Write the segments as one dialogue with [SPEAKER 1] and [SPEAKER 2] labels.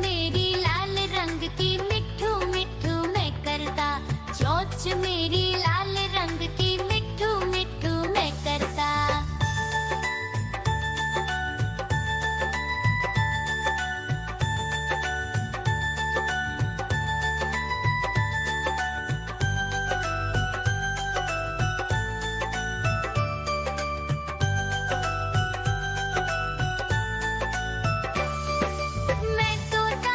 [SPEAKER 1] मेरी लाल रंग की मिठू मिठू मैं करता, चोंच मेरी लाल रंग की मिठू मिठू मैं करता। मैं तोता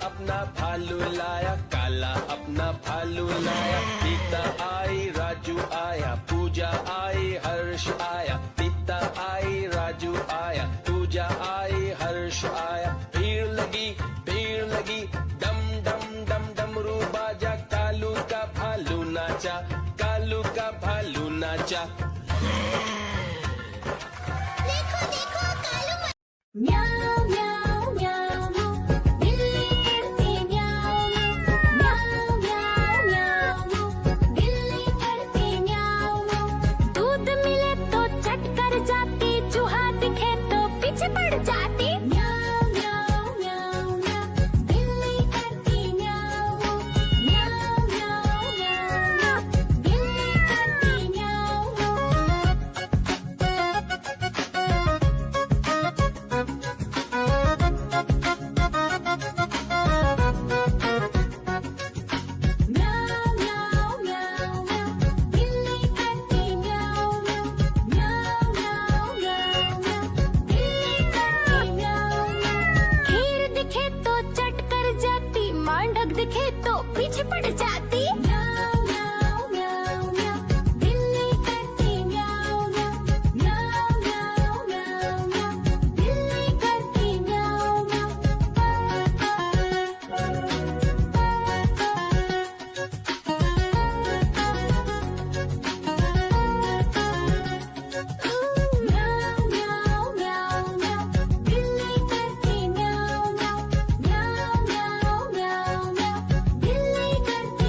[SPEAKER 2] अपना भालू लाया, काला अपना भालू लाया। सीता आई, राजू आया, पूजा आई, हर्ष आया। सीता आई, राजू आया, पूजा आई, हर्ष आया। भीड़ लगी, डम डम डम डमरू बाजा। कालू का भालू नाचा, कालू का भालू नाचा।
[SPEAKER 1] देखो देखो कालू म्याऊ म्याऊ म्याऊ, बिल्ली करती म्याऊ म्याऊ म्याऊ म्याऊ, बिल्ली करती म्याऊ। दूध मिले तो चट कर जाती, चूहा दिखे तो पीछे पड़ जाती। म्याऊ म्याऊ म्याऊ म्याऊ, बिल्ली करती म्याऊ म्याऊ म्याऊ म्याऊ, बिल्ली करती म्याऊ। म्याऊ म्याऊ म्याऊ म्याऊ, बिल्ली करती म्याऊ म्याऊ म्याऊ म्याऊ म्याऊ, बिल्ली करती म्याऊ। खीर दिखे तो चट कर जाती, मांडक दिखे तो पीछे पड़ जाती। म्याऊ म्याऊ म्याऊ म्याऊ, बिल्ली करती म्याऊ म्याऊ म्याऊ म्याऊ म्याऊ म्याऊ, बिल्ली करती म्याऊ म्याऊ म्याऊ म्याऊ म्याऊ, बिल्ली करती म्याऊ म्याऊ म्याऊ म्याऊ म्याऊ म्याऊ, बिल्ली करती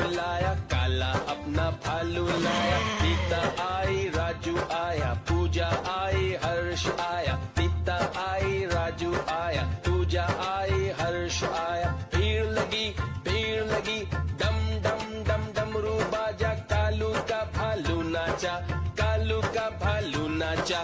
[SPEAKER 2] लाया, काला अपना भालू लाया, सीता आई राजू आया, पूजा आई हर्ष आया, सीता आई राजू आया, पूजा आई हर्ष आया। भीड़ लगी, डम डम डम डमरू बाजा, कालू का भालू नाचा, कालू का भालू नाचा।